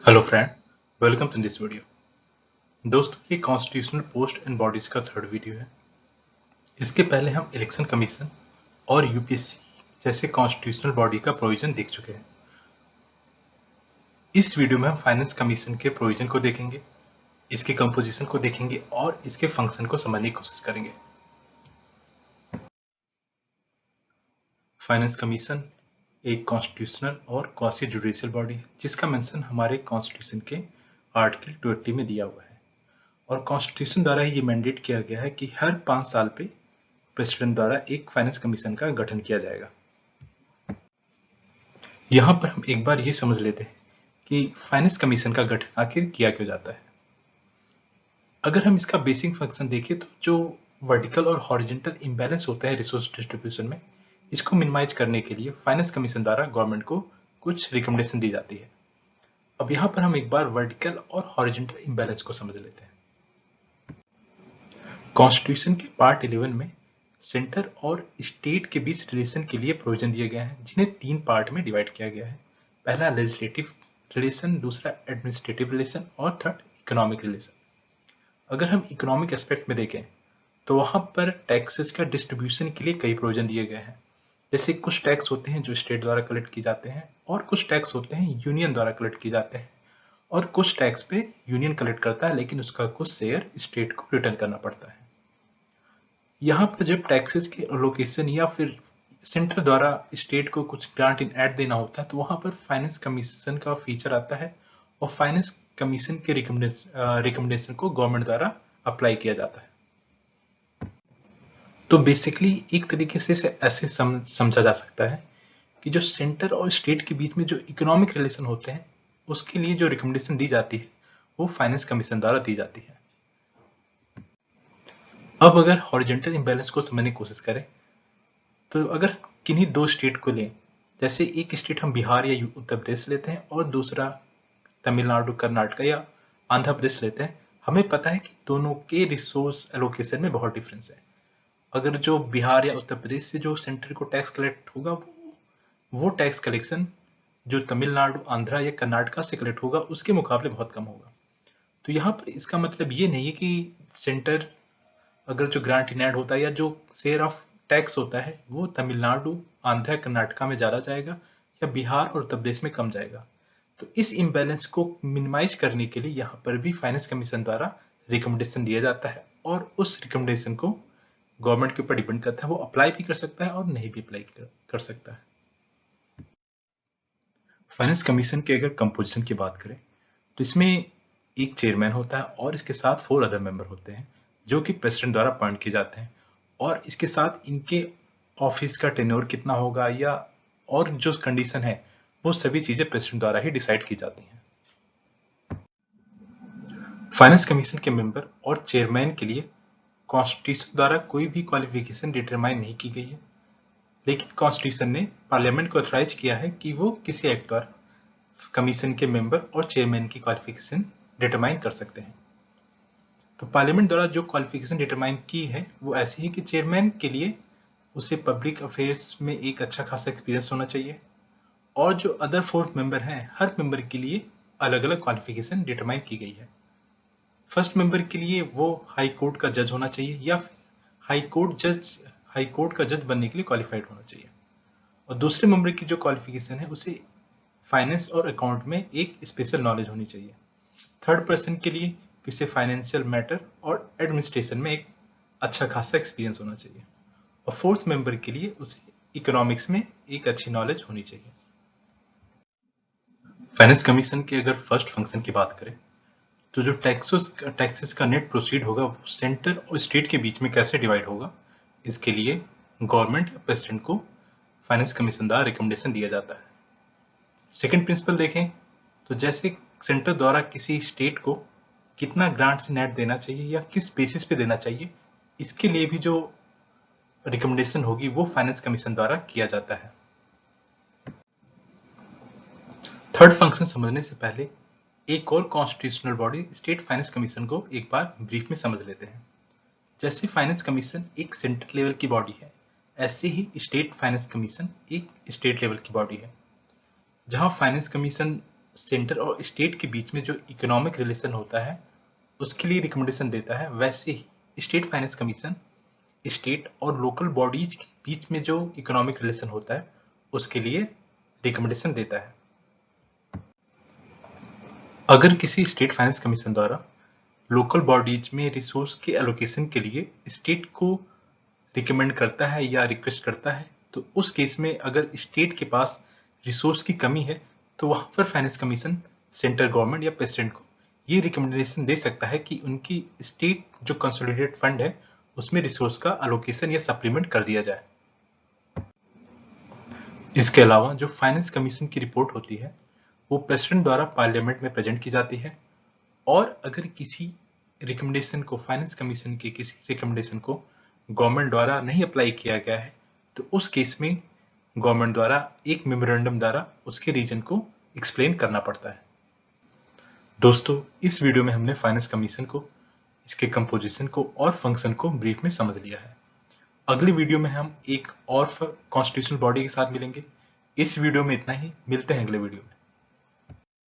Hello friend, welcome to this video. दोस्तों, ये constitutional post and bodies का third video है। इसके पहले हम इलेक्शन कमीशन और यूपीएससी जैसे कॉन्स्टिट्यूशनल बॉडी का प्रोविजन देख चुके हैं। इस वीडियो में हम फाइनेंस कमीशन के प्रोविजन को देखेंगे, इसके कंपोजिशन को देखेंगे और इसके फंक्शन को समझने की कोशिश करेंगे। फाइनेंस कमीशन एक कॉन्स्टिट्यूशनल और क्वासी जुडिशियल बॉडी है जिसका मेंशन हमारे कॉन्स्टिट्यूशन के आर्टिकल 20 में दिया हुआ है और कॉन्स्टिट्यूशन द्वारा ये मैंडेट किया गया है कि हर 5 साल पे प्रेसिडेंट द्वारा एक फाइनेंस कमीशन का गठन किया जाएगा। यहाँ पर हम एक बार ये समझ लेते हैं कि फाइनेंस कमीशन का गठन आखिर किया क्यों जाता है। अगर हम इसका बेसिक फंक्शन देखें तो जो वर्टिकल और हॉरिजॉन्टल इम्बैलेंस होता है रिसोर्स डिस्ट्रीब्यूशन में, इसको मिनिमाइज करने के लिए फाइनेंस कमीशन द्वारा गवर्नमेंट को कुछ रिकमेंडेशन दी जाती है। अब यहाँ पर हम एक बार वर्टिकल और हॉरिजॉन्टल इम्बैलेंस को समझ लेते हैं। कॉन्स्टिट्यूशन के पार्ट 11 में सेंटर और स्टेट के बीच रिलेशन के लिए प्रोविजन दिए गए हैं जिन्हें 3 पार्ट में डिवाइड किया गया है। पहला लेजिस्लेटिव रिलेशन, दूसरा एडमिनिस्ट्रेटिव रिलेशन और थर्ड इकोनॉमिक रिलेशन। अगर हम इकोनॉमिक एस्पेक्ट में देखें तो वहां पर टैक्सेस का डिस्ट्रीब्यूशन के लिए कई प्रोविजन दिए गए हैं। जैसे कुछ टैक्स होते हैं जो स्टेट द्वारा कलेक्ट किए जाते हैं और कुछ टैक्स होते हैं यूनियन द्वारा कलेक्ट किए जाते हैं और कुछ टैक्स पे यूनियन कलेक्ट करता है लेकिन उसका कुछ शेयर स्टेट को रिटर्न करना पड़ता है। यहाँ पर जब टैक्सेस के एलोकेशन या फिर सेंटर द्वारा स्टेट को कुछ ग्रांट इन एड देना होता है तो वहां पर फाइनेंस कमीशन का फीचर आता है और फाइनेंस कमीशन के रिकमेंडेशन को गवर्नमेंट द्वारा अप्लाई किया जाता है। तो बेसिकली एक तरीके से इसे ऐसे समझा जा सकता है कि जो सेंटर और स्टेट के बीच में जो इकोनॉमिक रिलेशन होते हैं उसके लिए जो रिकमेंडेशन दी जाती है वो फाइनेंस कमीशन द्वारा दी जाती है। अब अगर हॉरिजॉन्टल इम्बैलेंस को समझने की कोशिश करें तो अगर किन्हीं दो स्टेट को लें, जैसे एक स्टेट हम बिहार या उत्तर प्रदेश लेते हैं और दूसरा तमिलनाडु, कर्नाटक या आंध्र प्रदेश लेते हैं, हमें पता है कि दोनों के रिसोर्स एलोकेशन में बहुत डिफरेंस है। अगर जो बिहार या उत्तर प्रदेश से जो सेंटर को टैक्स कलेक्ट होगा वो टैक्स कलेक्शन जो तमिलनाडु, आंध्र या कर्नाटक से कलेक्ट होगा उसके मुकाबले बहुत कम होगा। तो यहाँ पर इसका मतलब ये नहीं है कि सेंटर अगर जो ग्रांट इन एड होता है या जो शेयर ऑफ टैक्स होता है वो तमिलनाडु, आंध्र, कर्नाटक में ज्यादा जाएगा या बिहार और उत्तर प्रदेश में कम जाएगा। तो इस इम्बैलेंस को मिनिमाइज करने के लिए यहाँ पर भी फाइनेंस कमीशन द्वारा रिकमेंडेशन दिया जाता है और उस रिकमेंडेशन को गवर्नमेंट के ऊपर डिपेंड करता है, वो अप्लाई भी कर सकता है और नहीं भी अप्लाई कर सकता है। फाइनेंस कमीशन के अगर कंपोजिशन की बात करें तो इसमें एक चेयरमैन होता है और इसके साथ 4 अदर मेंबर होते हैं जो कि प्रेसिडेंट द्वारा अपॉइंट किए जाते हैं और इसके साथ इनके ऑफिस का टेन्योर कितना होगा या और जो कंडीशन है वो सभी चीजें प्रेसिडेंट द्वारा ही डिसाइड की जाती हैं। फाइनेंस कमीशन के मेंबर और चेयरमैन के लिए कॉन्स्टिट्यूशन द्वारा कोई भी क्वालिफिकेशन डिटरमाइन नहीं की गई है, लेकिन कॉन्स्टिट्यूशन ने पार्लियामेंट को ऑथराइज किया है कि वो किसी एक्ट द्वारा कमीशन के मेंबर और चेयरमैन की क्वालिफिकेशन डिटरमाइन कर सकते हैं। तो पार्लियामेंट द्वारा जो क्वालिफिकेशन डिटरमाइन की है वो ऐसी है कि चेयरमैन के लिए उसे पब्लिक अफेयर्स में एक अच्छा खासा एक्सपीरियंस होना चाहिए और जो अदर 4 मेंबर हैं हर मेंबर के लिए अलग अलग क्वालिफिकेशन डिटरमाइन की गई है। फर्स्ट मेंबर के लिए वो हाई कोर्ट का जज होना चाहिए या फिर हाई कोर्ट का जज बनने के लिए क्वालिफाइड होना चाहिए और दूसरे मेंबर की जो क्वालिफिकेशन है उसे फाइनेंस और अकाउंट में एक स्पेशल नॉलेज होनी चाहिए। थर्ड पर्सन के लिए उसे फाइनेंशियल मैटर और एडमिनिस्ट्रेशन में एक अच्छा खासा एक्सपीरियंस होना चाहिए और फोर्थ मेंबर के लिए उसे इकोनॉमिक्स में एक अच्छी नॉलेज होनी चाहिए। फाइनेंस कमीशन के अगर फर्स्ट फंक्शन की बात करें तो जो टैक्सेस का नेट प्रोसीड होगा वो सेंटर और स्टेट के बीच में कैसे डिवाइड होगा, इसके लिए गवर्नमेंट या प्रेसिडेंट को फाइनेंस कमीशन द्वारा रिकमेंडेशन दिया जाता है। सेकंड प्रिंसिपल देखें तो जैसे सेंटर द्वारा किसी स्टेट को कितना ग्रांट्स नेट देना चाहिए या किस बेसिस पे देना चाहिए, इसके लिए भी जो रिकमेंडेशन होगी वो फाइनेंस कमीशन द्वारा किया जाता है। थर्ड फंक्शन समझने से पहले एक और constitutional body state finance commission को एक बार ब्रीफ में समझ लेते हैं। जैसे फाइनेंस कमीशन एक सेंट्रल लेवल की बॉडी है, ऐसे ही स्टेट फाइनेंस कमीशन एक स्टेट लेवल की बॉडी है। जहां फाइनेंस कमीशन सेंटर और स्टेट के बीच में जो इकोनॉमिक रिलेशन होता है उसके लिए रिकमेंडेशन देता है, वैसे ही स्टेट फाइनेंस कमीशन स्टेट और लोकल बॉडीज के बीच में जो इकोनॉमिक रिलेशन होता है उसके लिए रिकमेंडेशन देता है। अगर किसी स्टेट फाइनेंस कमीशन द्वारा लोकल बॉडीज में रिसोर्स के एलोकेशन के लिए स्टेट को रिकमेंड करता है या रिक्वेस्ट करता है, तो उस केस में अगर स्टेट के पास रिसोर्स की कमी है तो वहां पर फाइनेंस कमीशन सेंट्रल गवर्नमेंट या प्रेसिडेंट को ये रिकमेंडेशन दे सकता है कि उनकी स्टेट जो कंसोलिडेटेड फंड है उसमें रिसोर्स का अलोकेशन या सप्लीमेंट कर दिया जाए। इसके अलावा जो फाइनेंस कमीशन की रिपोर्ट होती है वो प्रेसिडेंट द्वारा पार्लियामेंट में प्रेजेंट की जाती है, और अगर किसी रिकमेंडेशन को फाइनेंस कमीशन के किसी रिकमेंडेशन को गवर्नमेंट द्वारा नहीं अप्लाई किया गया है तो उस केस में गवर्नमेंट द्वारा एक मेमोरेंडम द्वारा उसके रीजन को एक्सप्लेन करना पड़ता है। दोस्तों, इस वीडियो में हमने फाइनेंस कमीशन को, इसके कंपोजिशन को और फंक्शन को ब्रीफ में समझ लिया है। अगली वीडियो में हम एक और कॉन्स्टिट्यूशनल बॉडी के साथ मिलेंगे। इस वीडियो में इतना ही, मिलते हैं अगले वीडियो में।